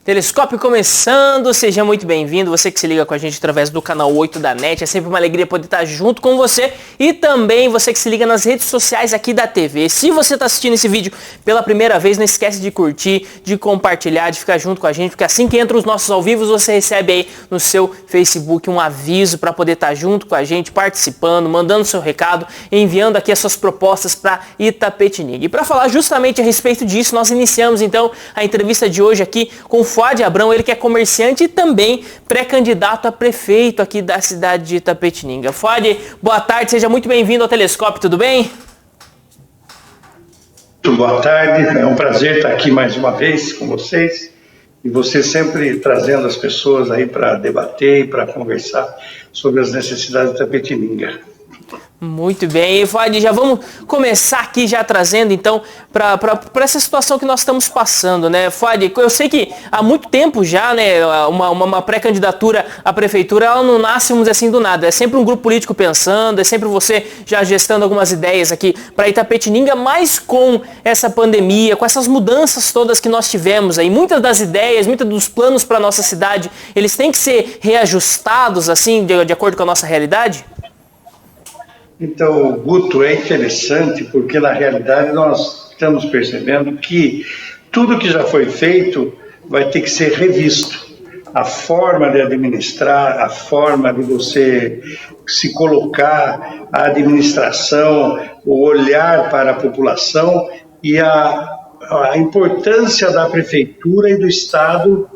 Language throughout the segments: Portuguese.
Telescópio começando, seja muito bem-vindo, você que se liga com a gente através do canal 8 da NET, é sempre uma alegria poder estar junto com você e também você que se liga nas redes sociais aqui da TV. Se você está assistindo esse vídeo pela primeira vez, não esquece de curtir, de compartilhar, de ficar junto com a gente, porque assim que entra os nossos ao vivo, você recebe aí no seu Facebook um aviso para poder estar junto com a gente, participando, mandando seu recado, enviando aqui as suas propostas para Itapetininga. E para falar justamente a respeito disso, nós iniciamos então a entrevista de hoje aqui com o Fuad Abrão, ele que é comerciante e também pré-candidato a prefeito aqui da cidade de Itapetininga. Fuad, boa tarde, seja muito bem-vindo ao Telescópio, tudo bem? Muito boa tarde, é um prazer estar aqui mais uma vez com vocês e você sempre trazendo as pessoas aí para debater e para conversar sobre as necessidades de Itapetininga. Muito bem, e Fuad, já vamos começar aqui já trazendo então para essa situação que nós estamos passando, né? Fuad, eu sei que há muito tempo já, né, uma pré-candidatura à prefeitura, ela não nasce, vamos dizer assim, do nada. É sempre um grupo político pensando, é sempre você já gestando algumas ideias aqui para Itapetininga, mas com essa pandemia, com essas mudanças todas que nós tivemos aí, muitas das ideias, muitos dos planos para nossa cidade, eles têm que ser reajustados assim, de acordo com a nossa realidade? Então, Guto, é interessante porque, na realidade, nós estamos percebendo que tudo que já foi feito vai ter que ser revisto. A forma de administrar, a forma de você se colocar, a administração, o olhar para a população e a importância da prefeitura e do Estado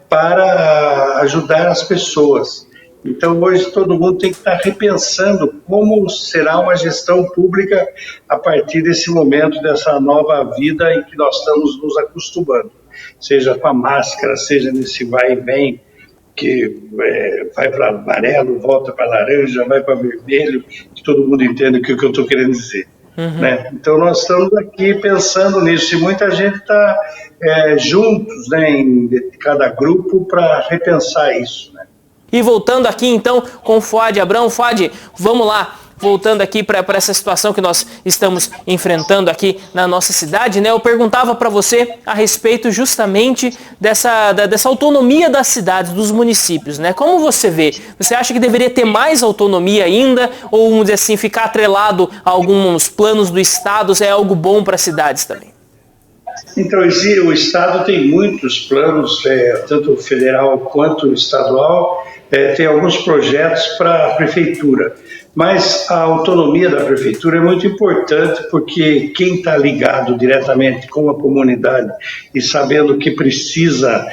para ajudar as pessoas. Então, hoje todo mundo tem que estar repensando como será uma gestão pública a partir desse momento, dessa nova vida em que nós estamos nos acostumando. Seja com a máscara, seja nesse vai e vem, que vai para amarelo, volta para laranja, vai para vermelho, que todo mundo entende o que eu estou querendo dizer. Né? Então, nós estamos aqui pensando nisso e muita gente está juntos, né, em cada grupo para repensar isso, né? E voltando aqui então com o Fuad Abrão. Fuad, vamos lá, voltando aqui para essa situação que nós estamos enfrentando aqui na nossa cidade, né? Eu perguntava para você a respeito justamente dessa autonomia das cidades, dos municípios, né? Como você vê? Você acha que deveria ter mais autonomia ainda? Ou, vamos dizer assim, ficar atrelado a alguns planos do Estado é algo bom para as cidades também? Então, o Estado tem muitos planos, tanto federal quanto estadual, tem alguns projetos para a prefeitura, mas a autonomia da prefeitura é muito importante porque quem está ligado diretamente com a comunidade e sabendo o que precisa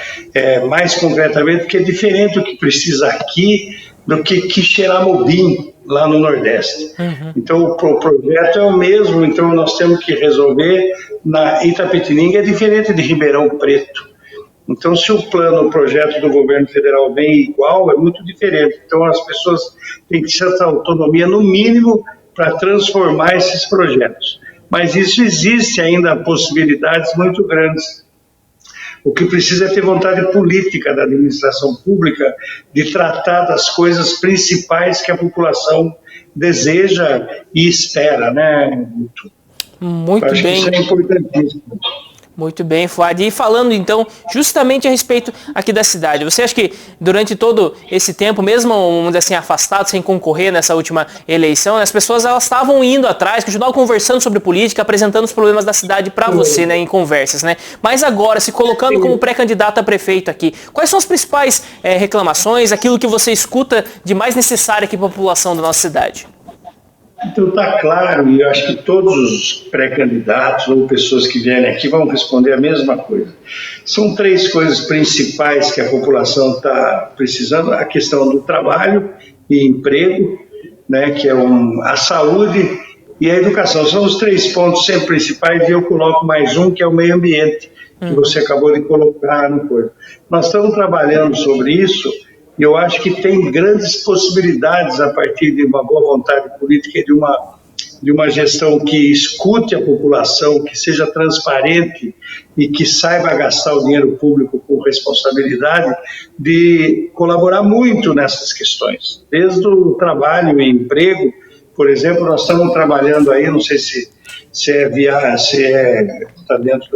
mais concretamente, que é diferente do que precisa aqui do que Quixeramobim, lá no Nordeste. Então, o projeto é o mesmo, então nós temos que resolver. Na Itapetininga é diferente de Ribeirão Preto. Então, se o projeto do governo federal vem igual, é muito diferente. Então, as pessoas têm que ter essa autonomia, no mínimo, para transformar esses projetos. Mas isso existe ainda possibilidades muito grandes. O que precisa é ter vontade política da administração pública de tratar das coisas principais que a população deseja e espera, né? Muito Acho bem. que isso é importantíssimo. Muito bem, Fuad. E falando então justamente a respeito aqui da cidade, você acha que durante todo esse tempo, mesmo, vamos dizer assim, afastado, sem concorrer nessa última eleição, as pessoas elas estavam indo atrás, continuavam conversando sobre política, apresentando os problemas da cidade para você, né, em conversas, né? Mas agora, se colocando como pré-candidato a prefeito aqui, quais são as principais reclamações, aquilo que você escuta de mais necessário aqui para a população da nossa cidade? Então está claro, e eu acho que todos os pré-candidatos ou pessoas que vierem aqui vão responder a mesma coisa. São três coisas principais que a população está precisando: a questão do trabalho e emprego, né, que é a saúde e a educação. São os três pontos sempre principais e eu coloco mais um, que é o meio ambiente, que você acabou de colocar no corpo. Nós estamos trabalhando sobre isso. E eu acho que tem grandes possibilidades a partir de uma boa vontade política e de uma gestão que escute a população, que seja transparente e que saiba gastar o dinheiro público com responsabilidade, de colaborar muito nessas questões. Desde o trabalho e emprego, por exemplo, nós estamos trabalhando aí, não sei se está dentro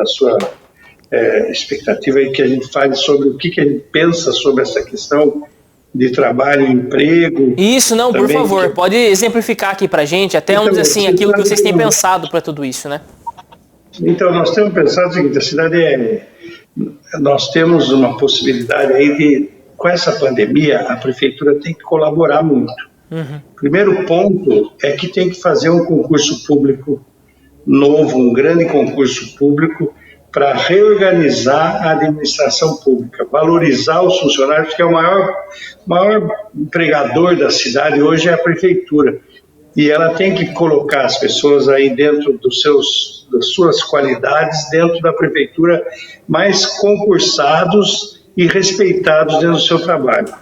expectativa aí que a gente fale sobre o que a gente pensa sobre essa questão de trabalho e emprego. Isso, não, por favor, pode exemplificar aqui pra gente, até vamos dizer assim, aquilo que vocês têm pensado para tudo isso, né? Então, nós temos pensado o seguinte, a cidade nós temos uma possibilidade aí de, com essa pandemia, a prefeitura tem que colaborar muito. Primeiro ponto é que tem que fazer um concurso público novo, um grande concurso público, para reorganizar a administração pública, valorizar os funcionários, que é o maior empregador da cidade hoje é a prefeitura. E ela tem que colocar as pessoas aí dentro das suas qualidades, dentro da prefeitura, mais concursados e respeitados dentro do seu trabalho.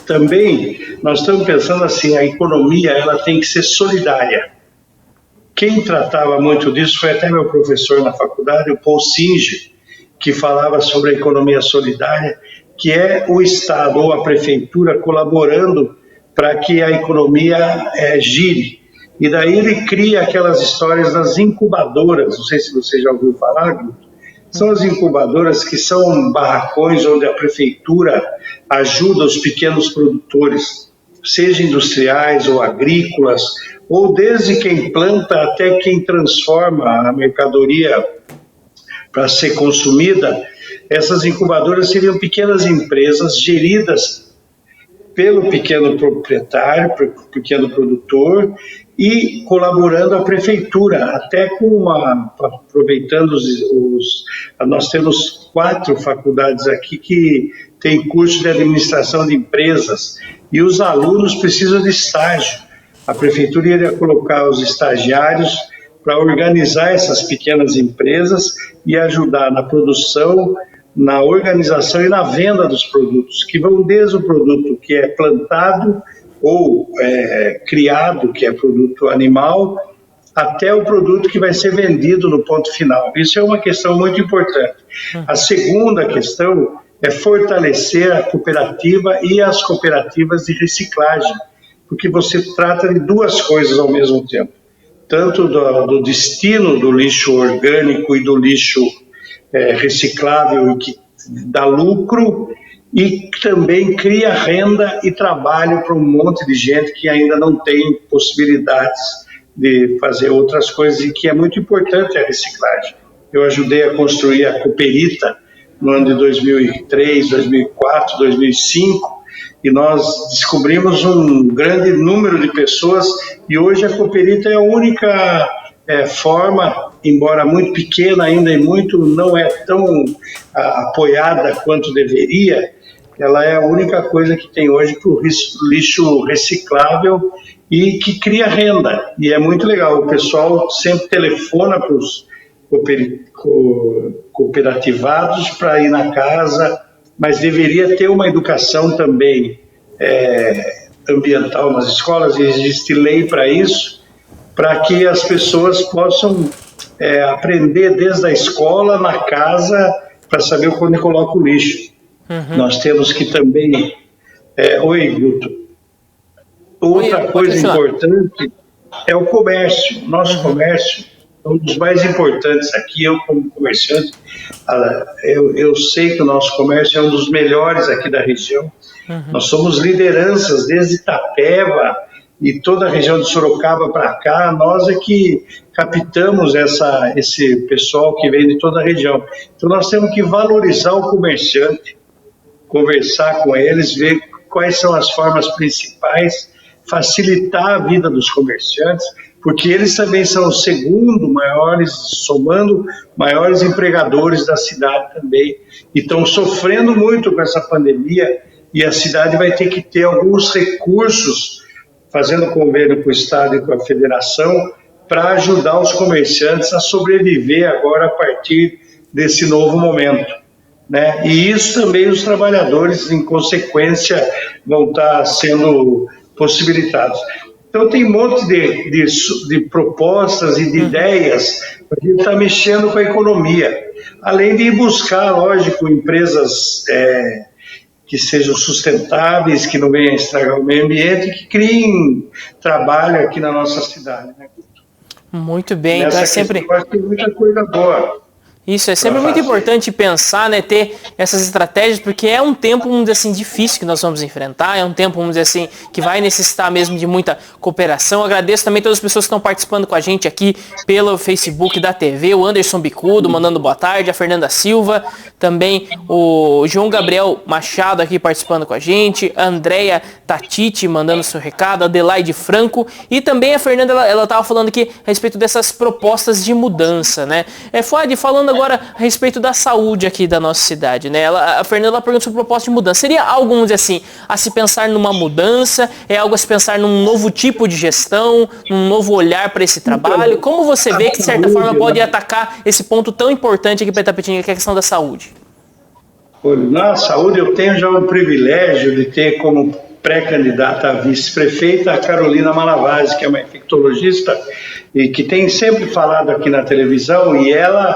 Também, nós estamos pensando assim, a economia ela tem que ser solidária. Quem tratava muito disso foi até meu professor na faculdade, o Paul Singer, que falava sobre a economia solidária, que é o Estado ou a prefeitura colaborando para que a economia gire. E daí ele cria aquelas histórias das incubadoras, não sei se você já ouviu falar, Guto. São as incubadoras que são barracões onde a prefeitura ajuda os pequenos produtores, seja industriais ou agrícolas, ou desde quem planta até quem transforma a mercadoria para ser consumida. Essas incubadoras seriam pequenas empresas geridas pelo pequeno proprietário, pequeno produtor, e colaborando a prefeitura, até aproveitando nós temos 4 faculdades aqui que têm curso de administração de empresas, e os alunos precisam de estágio. A prefeitura iria colocar os estagiários para organizar essas pequenas empresas e ajudar na produção, na organização e na venda dos produtos, que vão desde o produto que é plantado ou criado, que é produto animal, até o produto que vai ser vendido no ponto final. Isso é uma questão muito importante. A segunda questão é fortalecer a cooperativa e as cooperativas de reciclagem, porque você trata de 2 coisas ao mesmo tempo, tanto do destino do lixo orgânico e do lixo reciclável, que dá lucro, e também cria renda e trabalho para um monte de gente que ainda não tem possibilidades de fazer outras coisas, e que é muito importante a reciclagem. Eu ajudei a construir a Cooperita no ano de 2003, 2004, 2005, e nós descobrimos um grande número de pessoas, e hoje a Cooperita é a única forma, embora muito pequena ainda e não é tão apoiada quanto deveria, ela é a única coisa que tem hoje para o lixo reciclável e que cria renda. E é muito legal, o pessoal sempre telefona para os cooperativados para ir na casa, mas deveria ter uma educação também ambiental nas escolas, e existe lei para isso, para que as pessoas possam aprender desde a escola, na casa, para saber onde coloca o lixo. Nós temos que também... Oi, Guto. Outra coisa importante é o comércio. Nosso comércio é um dos mais importantes aqui. Eu, como comerciante, eu sei que o nosso comércio é um dos melhores aqui da região. Nós somos lideranças desde Itapeva e toda a região de Sorocaba para cá. Nós é que captamos esse pessoal que vem de toda a região. Então nós temos que valorizar o comerciante, conversar com eles, ver quais são as formas principais, facilitar a vida dos comerciantes, porque eles também são os somando maiores empregadores da cidade também, e estão sofrendo muito com essa pandemia, e a cidade vai ter que ter alguns recursos, fazendo convênio com o Estado e com a Federação, para ajudar os comerciantes a sobreviver agora a partir desse novo momento, né? E isso também os trabalhadores, em consequência, vão estar sendo possibilitados. Então tem um monte de propostas e de ideias para a gente estar mexendo com a economia, além de ir buscar, lógico, empresas que sejam sustentáveis, que não venham estragar o meio ambiente, que criem trabalho aqui na nossa cidade, né? Muito bem, então tem muita coisa boa. Isso é sempre muito importante pensar, né, ter essas estratégias, porque é um tempo, vamos dizer assim, difícil que nós vamos enfrentar, é um tempo, vamos dizer assim, que vai necessitar mesmo de muita cooperação. Agradeço também todas as pessoas que estão participando com a gente aqui pelo Facebook da TV, o Anderson Bicudo mandando boa tarde, a Fernanda Silva, também o João Gabriel Machado aqui participando com a gente, a Andréia Tatiti mandando seu recado, a Adelaide Franco, e também a Fernanda, ela estava falando aqui a respeito dessas propostas de mudança, né? Fuad, falando agora a respeito da saúde aqui da nossa cidade, né? A Fernanda perguntou sobre proposta de mudança. Seria algo, vamos dizer assim, a se pensar numa mudança? É algo a se pensar num novo tipo de gestão, num novo olhar para esse trabalho? Como você vê que, de certa forma, pode atacar esse ponto tão importante aqui para Itapetininga, que é a questão da saúde? Na saúde, eu tenho já o privilégio de ter como pré-candidata a vice-prefeita a Carolina Malavasi, que é uma infectologista e que tem sempre falado aqui na televisão, e ela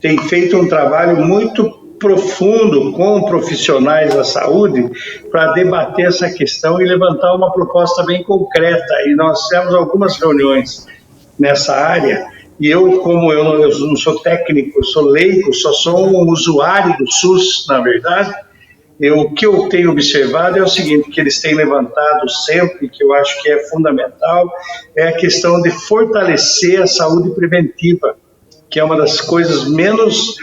tem feito um trabalho muito profundo com profissionais da saúde para debater essa questão e levantar uma proposta bem concreta. E nós temos algumas reuniões nessa área, e eu, como eu não sou técnico, eu sou leigo, só sou um usuário do SUS, na verdade, o que eu tenho observado é o seguinte, que eles têm levantado sempre, que eu acho que é fundamental, é a questão de fortalecer a saúde preventiva, que é uma das coisas menos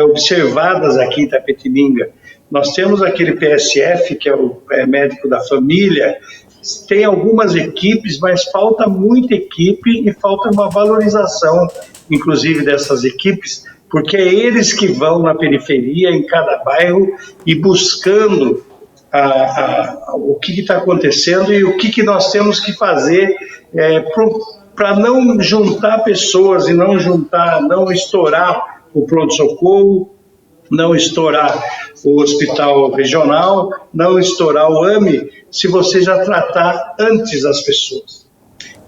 observadas aqui em Itapetininga. Nós temos aquele PSF, que é o médico da família, tem algumas equipes, mas falta muita equipe e falta uma valorização, inclusive, dessas equipes, porque é eles que vão na periferia, em cada bairro, e buscando o que está acontecendo e o que nós temos que fazer para não juntar pessoas e não estourar o pronto-socorro, não estourar o hospital regional, não estourar o AME, se você já tratar antes as pessoas.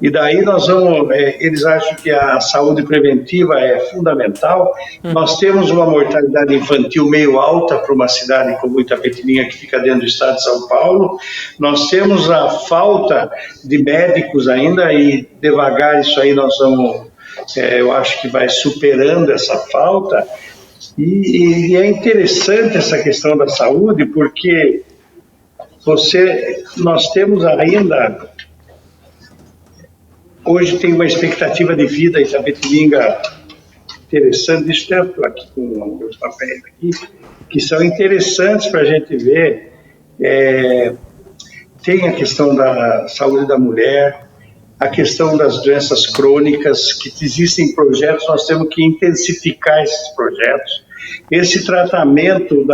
E daí nós vamos, eles acham que a saúde preventiva é fundamental. Nós temos uma mortalidade infantil meio alta para uma cidade como Itapetininga, que fica dentro do estado de São Paulo. Nós temos a falta de médicos ainda, e devagar isso aí nós vamos, eu acho que vai superando essa falta. E é interessante essa questão da saúde, porque nós temos ainda... Hoje tem uma expectativa de vida em Itapetininga interessante. Deixa eu estar aqui com meus papéis aqui, que são interessantes para a gente ver. Tem a questão da saúde da mulher, a questão das doenças crônicas, que existem projetos, nós temos que intensificar esses projetos. Esse tratamento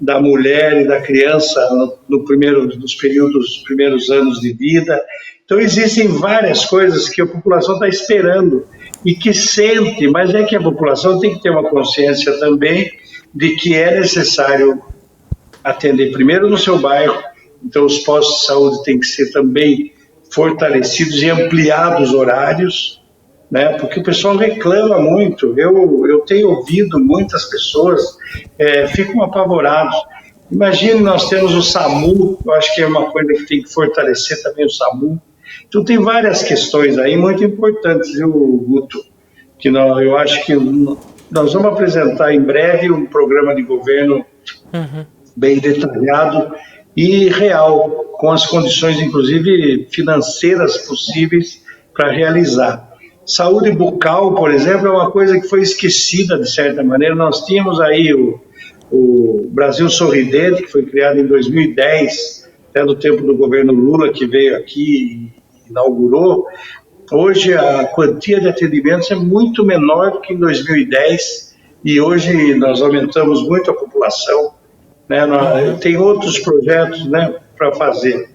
da mulher e da criança nos primeiros anos de vida. Então, existem várias coisas que a população está esperando e que sente, mas é que a população tem que ter uma consciência também de que é necessário atender primeiro no seu bairro. Então, os postos de saúde têm que ser também fortalecidos e ampliados horários, né? Porque o pessoal reclama muito. Eu tenho ouvido muitas pessoas ficam apavorados. Imagine, nós temos o SAMU, eu acho que é uma coisa que tem que fortalecer também o SAMU. Então tem várias questões aí muito importantes, viu, Guto? Que eu acho que nós vamos apresentar em breve um programa de governo bem detalhado e real, com as condições, inclusive, financeiras possíveis para realizar. Saúde bucal, por exemplo, é uma coisa que foi esquecida, de certa maneira. Nós tínhamos aí o Brasil Sorridente, que foi criado em 2010, até no tempo do governo Lula, que veio aqui e inaugurou. Hoje a quantia de atendimentos é muito menor do que em 2010, e hoje nós aumentamos muito a população, né? Tem outros projetos, né, para fazer.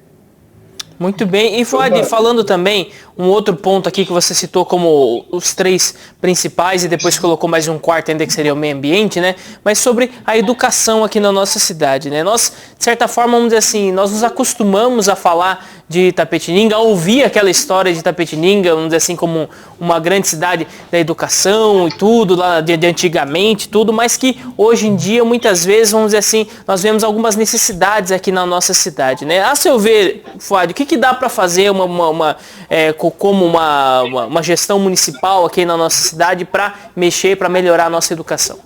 Muito bem. E Fuad, falando também, um outro ponto aqui que você citou como os 3 principais e depois colocou mais um quarto ainda, que seria o meio ambiente, né? Mas sobre a educação aqui na nossa cidade, né? Nós, de certa forma, vamos dizer assim, nós nos acostumamos a falar de Itapetininga, a ouvir aquela história de Itapetininga, vamos dizer assim, como uma grande cidade da educação e tudo, lá de antigamente, tudo, mas que hoje em dia, muitas vezes, vamos dizer assim, nós vemos algumas necessidades aqui na nossa cidade, né? A seu ver, Fuad, o que que dá para fazer como uma gestão municipal aqui na nossa cidade para mexer, para melhorar a nossa educação?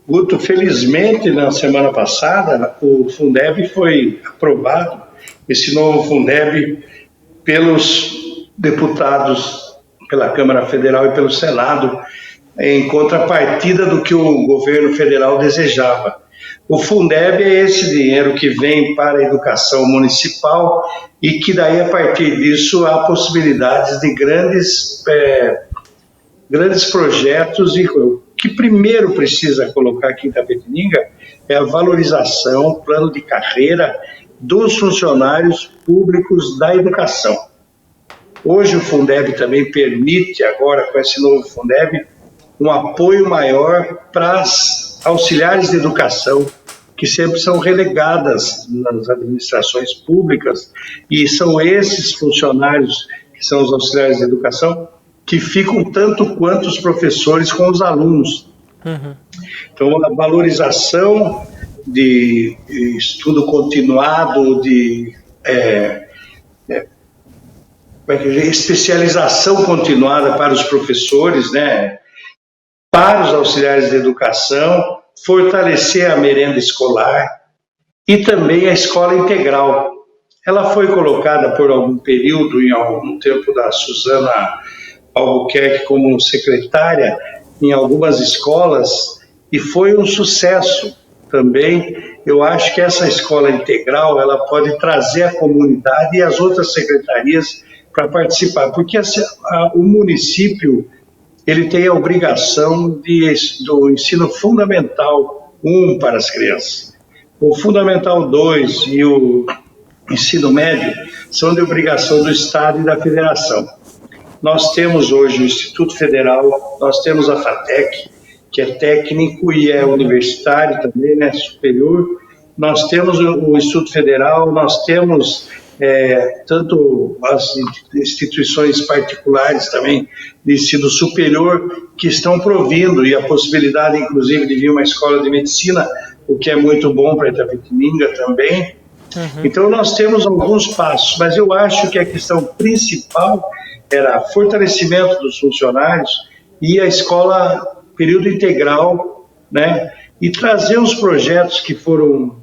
Guto, felizmente, na semana passada, o Fundeb foi aprovado, esse novo Fundeb, pelos deputados, pela Câmara Federal e pelo Senado, em contrapartida do que o governo federal desejava. O Fundeb é esse dinheiro que vem para a educação municipal e que daí, a partir disso, há possibilidades de grandes projetos. E o que primeiro precisa colocar aqui em Itapetininga é a valorização, plano de carreira dos funcionários públicos da educação. Hoje o Fundeb também permite, agora com esse novo Fundeb, um apoio maior para as auxiliares de educação, que sempre são relegadas nas administrações públicas, e são esses funcionários, que são os auxiliares de educação, que ficam tanto quanto os professores com os alunos. Uhum. Então, a valorização de estudo continuado, de especialização continuada para os professores, né, para os auxiliares de educação, fortalecer a merenda escolar e também a escola integral. Ela foi colocada por algum período, em algum tempo, da Suzana Albuquerque como secretária em algumas escolas e foi um sucesso também. Eu acho que essa escola integral ela pode trazer a comunidade e as outras secretarias para participar, porque o município ele tem a obrigação do ensino fundamental 1 para as crianças. O fundamental 2 e o ensino médio são de obrigação do Estado e da Federação. Nós temos hoje o Instituto Federal, nós temos a FATEC, que é técnico e é universitário também, né, superior. Nós temos o Instituto Federal, nós temos tanto as instituições particulares também de ensino superior que estão provindo, e a possibilidade inclusive de vir uma escola de medicina, o que é muito bom para Itapetininga também. Uhum. Então nós temos alguns passos, mas eu acho que a questão principal era fortalecimento dos funcionários e a escola período integral, né, e trazer os projetos que foram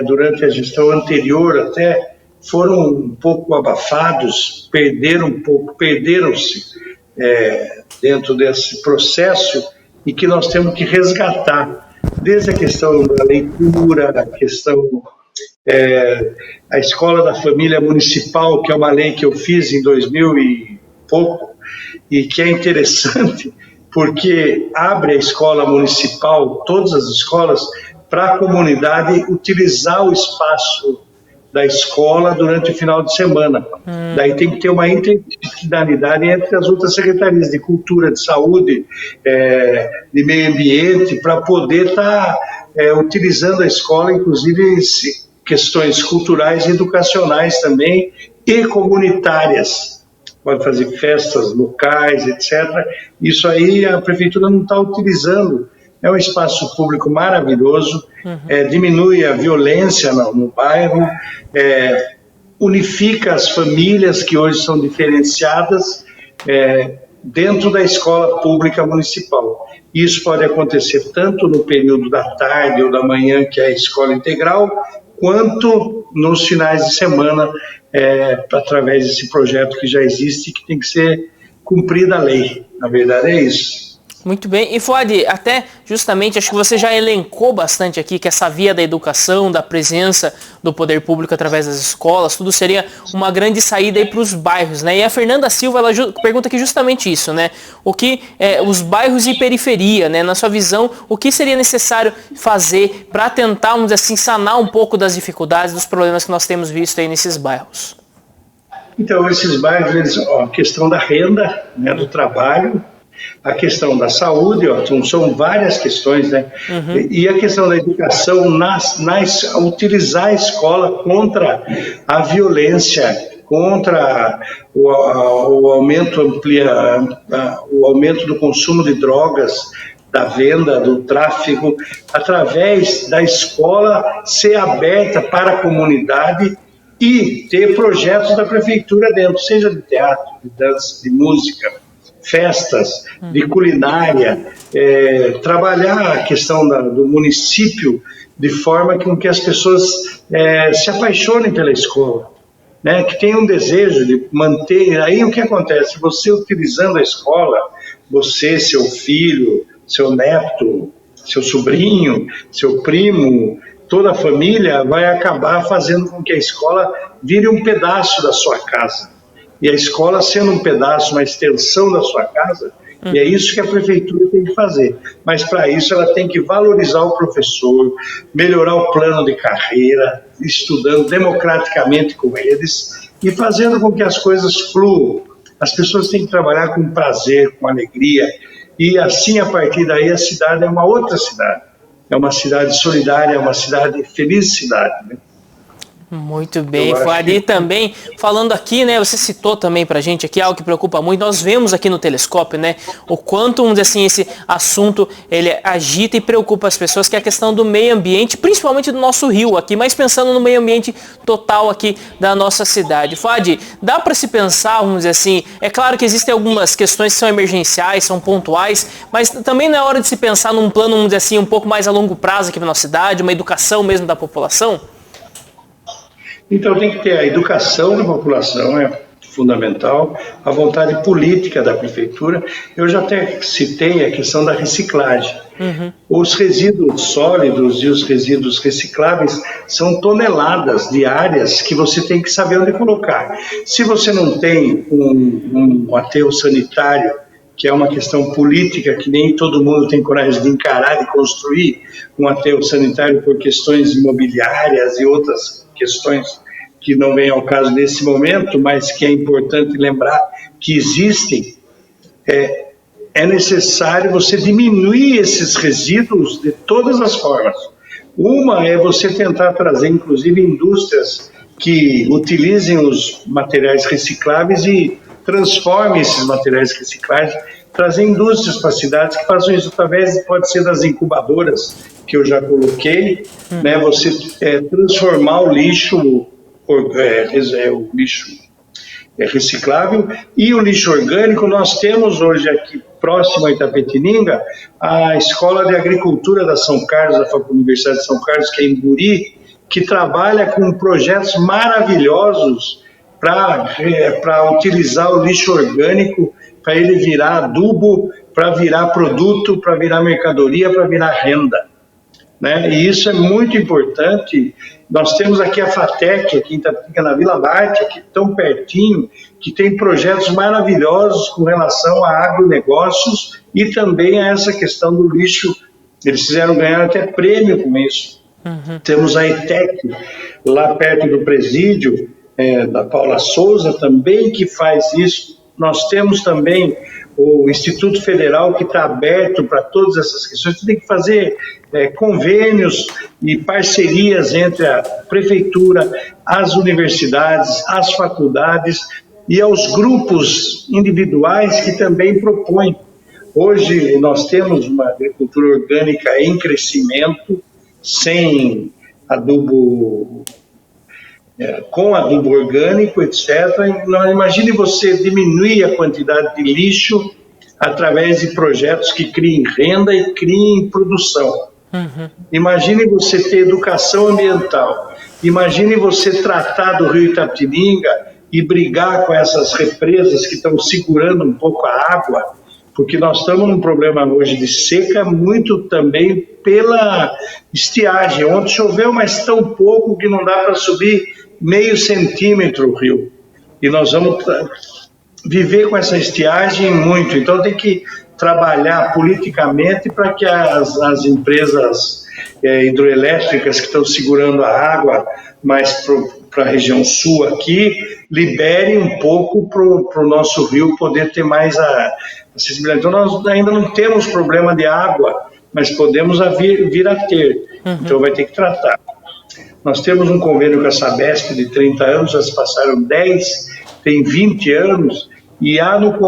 durante a gestão anterior até foram um pouco abafados, perderam-se dentro desse processo e que nós temos que resgatar, desde a questão da leitura, a questão a Escola da Família Municipal, que é uma lei que eu fiz em 2000 e pouco, e que é interessante porque abre a escola municipal, todas as escolas, para a comunidade utilizar o espaço da escola durante o final de semana. Daí tem que ter uma interdisciplinaridade entre as outras secretarias de cultura, de saúde, de meio ambiente, para poder estar utilizando a escola, inclusive questões culturais e educacionais também, e comunitárias. Pode fazer festas locais, etc. Isso aí a prefeitura não está utilizando. É um espaço público maravilhoso, diminui a violência no bairro, unifica as famílias que hoje são diferenciadas dentro da escola pública municipal. Isso pode acontecer tanto no período da tarde ou da manhã, que é a escola integral, quanto nos finais de semana, através desse projeto que já existe, que tem que ser cumprida a lei. Na verdade é isso. Muito bem. E Fuad, até justamente, acho que você já elencou bastante aqui que essa via da educação, da presença do poder público através das escolas, tudo seria uma grande saída aí para os bairros, né? E a Fernanda Silva, ela pergunta aqui justamente isso, né? O que os bairros e periferia, né? Na sua visão, o que seria necessário fazer para tentar, vamos dizer assim, sanar um pouco das dificuldades, dos problemas que nós temos visto aí nesses bairros? Então, esses bairros, a questão da renda, né, do trabalho, a questão da saúde, são várias questões, né? E a questão da educação, utilizar a escola contra a violência, contra o aumento do consumo de drogas, da venda, do tráfico, através da escola ser aberta para a comunidade e ter projetos da prefeitura dentro, seja de teatro, de dança, de música, festas, de culinária, trabalhar a questão do município de forma que as pessoas se apaixonem pela escola, né? Que tenham um desejo de manter. Aí o que acontece? Você utilizando a escola, você, seu filho, seu neto, seu sobrinho, seu primo, toda a família vai acabar fazendo com que a escola vire um pedaço da sua casa. E a escola sendo um pedaço, uma extensão da sua casa, e é isso que a prefeitura tem que fazer. Mas para isso ela tem que valorizar o professor, melhorar o plano de carreira, estudando democraticamente com eles e fazendo com que as coisas fluam. As pessoas têm que trabalhar com prazer, com alegria, e assim, a partir daí, a cidade é uma outra cidade. É uma cidade solidária, é uma cidade felicidade, né? Muito bem, Fuad. Também, falando aqui, né, você citou também pra gente aqui algo que preocupa muito, nós vemos aqui no Telescópio, né, o quanto, vamos dizer assim, esse assunto, ele agita e preocupa as pessoas, que é a questão do meio ambiente, principalmente do nosso rio aqui, mas pensando no meio ambiente total aqui da nossa cidade. Fuad, dá para se pensar, vamos dizer assim, é claro que existem algumas questões que são emergenciais, são pontuais, mas também não é hora de se pensar num plano, vamos dizer assim, um pouco mais a longo prazo aqui na nossa cidade, uma educação mesmo da população? Então tem que ter a educação da população, é fundamental, a vontade política da prefeitura. Eu já até citei a questão da reciclagem. Os resíduos sólidos e os resíduos recicláveis são toneladas diárias que você tem que saber onde colocar. Se você não tem um aterro sanitário, que é uma questão política que nem todo mundo tem coragem de encarar e construir um aterro sanitário por questões imobiliárias e outras questões que não vêm ao caso nesse momento, mas que é importante lembrar que existem, é necessário você diminuir esses resíduos de todas as formas. Uma é você tentar trazer, inclusive, indústrias que utilizem os materiais recicláveis e transformem esses materiais recicláveis, trazer indústrias para cidades que façam isso através, pode ser das incubadoras, que eu já coloquei, né? Você transformar o lixo, o lixo reciclável e o lixo orgânico. Nós temos hoje aqui, próximo a Itapetininga, a Escola de Agricultura da São Carlos, da Universidade de São Carlos, que é em Guri, que trabalha com projetos maravilhosos para utilizar o lixo orgânico, para ele virar adubo, para virar produto, para virar mercadoria, para virar renda, né? E isso é muito importante. Nós temos aqui a FATEC, aqui na Vila Barte, aqui tão pertinho, que tem projetos maravilhosos com relação a agronegócios e também a essa questão do lixo. Eles fizeram ganhar até prêmio com isso. Temos a ETEC, lá perto do presídio, da Paula Souza, também, que faz isso. Nós temos também o Instituto Federal, que está aberto para todas essas questões. Tem que fazer convênios e parcerias entre a prefeitura, as universidades, as faculdades e aos grupos individuais que também propõem. Hoje nós temos uma agricultura orgânica em crescimento, sem adubo, com adubo orgânico, etc. Imagine você diminuir a quantidade de lixo através de projetos que criem renda e criem produção. Imagine você ter educação ambiental. Imagine você tratar do rio Itapetininga e brigar com essas represas que estão segurando um pouco a água, porque nós estamos num problema hoje de seca, muito também pela estiagem. Ontem choveu, mas tão pouco que não dá para subir meio centímetro o rio. E nós vamos viver com essa estiagem muito. Então tem que trabalhar politicamente para que as empresas hidroelétricas que estão segurando a água mais para a região sul aqui, liberem um pouco para o nosso rio poder ter mais acessibilidade. Então nós ainda não temos problema de água, mas podemos vir a ter. Então vai ter que tratar. Nós temos um convênio com a Sabesp de 30 anos, já se passaram 10, tem 20 anos, e há no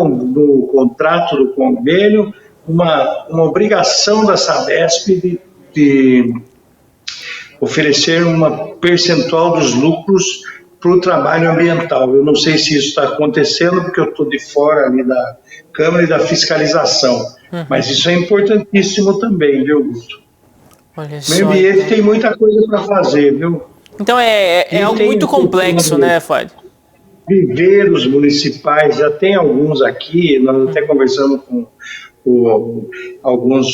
contrato do convênio uma obrigação da Sabesp de oferecer uma percentual dos lucros para o trabalho ambiental. Eu não sei se isso está acontecendo, porque eu estou de fora ali da Câmara e da fiscalização, mas isso é importantíssimo também, viu, Guto? Olha O meio ambiente tem muita coisa para fazer, viu? Então é algo muito complexo, né, Fuad? Viveiros municipais, já tem alguns aqui, nós até conversamos com alguns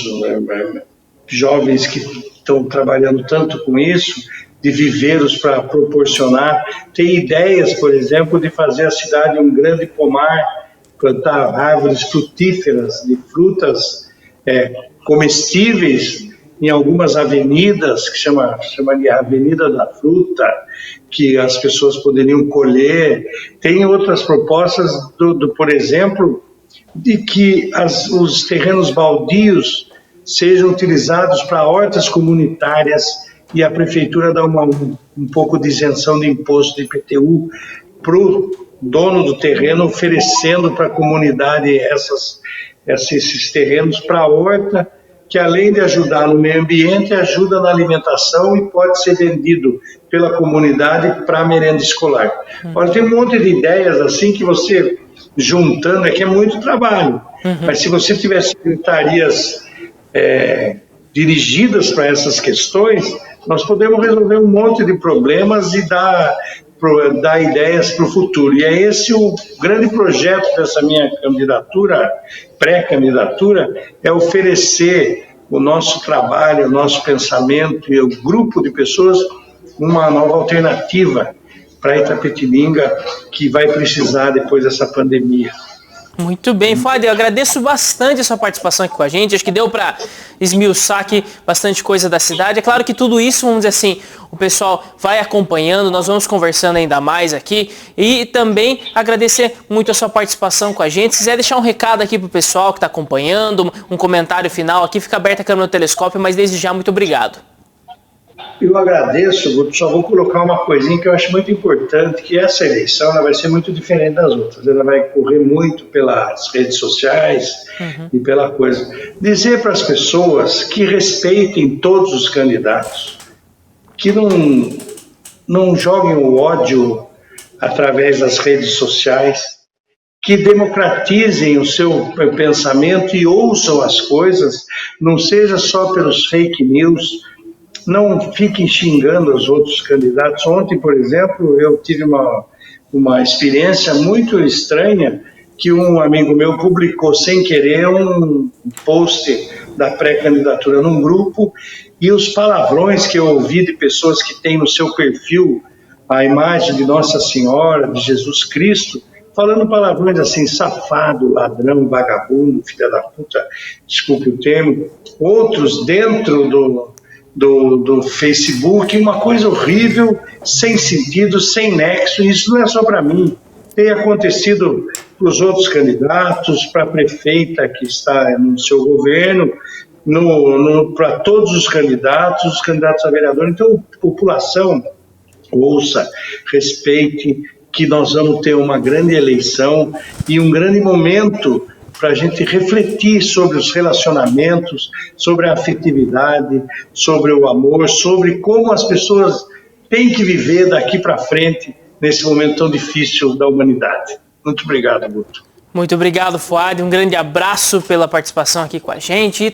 jovens que estão trabalhando tanto com isso, de viveiros para proporcionar. Tem ideias, por exemplo, de fazer a cidade um grande pomar, plantar árvores frutíferas, de frutas comestíveis em algumas avenidas, que chama de Avenida da Fruta, que as pessoas poderiam colher. Tem outras propostas, por exemplo, de que os terrenos baldios sejam utilizados para hortas comunitárias e a prefeitura dá um pouco de isenção de imposto de IPTU para o dono do terreno, oferecendo para a comunidade esses terrenos para a horta, que além de ajudar no meio ambiente, ajuda na alimentação e pode ser vendido pela comunidade para a merenda escolar. Olha, tem um monte de ideias assim que você juntando, que é muito trabalho, mas se você tiver secretarias dirigidas para essas questões, nós podemos resolver um monte de problemas e dar ideias para o futuro. E é esse o grande projeto dessa minha candidatura, pré-candidatura, é oferecer o nosso trabalho, o nosso pensamento e o grupo de pessoas uma nova alternativa para Itapetininga, que vai precisar depois dessa pandemia. Muito bem, Fuad, eu agradeço bastante a sua participação aqui com a gente, acho que deu para esmiuçar aqui bastante coisa da cidade. É claro que tudo isso, vamos dizer assim, o pessoal vai acompanhando, nós vamos conversando ainda mais aqui e também agradecer muito a sua participação com a gente. Se quiser deixar um recado aqui pro pessoal que está acompanhando, um comentário final aqui, fica aberta a câmera do telescópio, mas desde já, muito obrigado. Eu agradeço, Guto, só vou colocar uma coisinha que eu acho muito importante, que essa eleição ela vai ser muito diferente das outras. Ela vai correr muito pelas redes sociais e pela coisa. Dizer para as pessoas que respeitem todos os candidatos, que não joguem o ódio através das redes sociais, que democratizem o seu pensamento e ouçam as coisas, não seja só pelos fake news. Não fiquem xingando os outros candidatos. Ontem, por exemplo, eu tive uma experiência muito estranha, que um amigo meu publicou sem querer um post da pré-candidatura num grupo, e os palavrões que eu ouvi de pessoas que têm no seu perfil a imagem de Nossa Senhora, de Jesus Cristo, falando palavrões assim, safado, ladrão, vagabundo, filha da puta, desculpe o termo, outros dentro do Facebook, uma coisa horrível, sem sentido, sem nexo. Isso não é só para mim, tem acontecido para os outros candidatos, para a prefeita que está no seu governo, para todos os candidatos a vereador. Então, população, ouça, respeite, que nós vamos ter uma grande eleição e um grande momento para a gente refletir sobre os relacionamentos, sobre a afetividade, sobre o amor, sobre como as pessoas têm que viver daqui para frente nesse momento tão difícil da humanidade. Muito obrigado, Guto. Muito obrigado, Fuad. Um grande abraço pela participação aqui com a gente.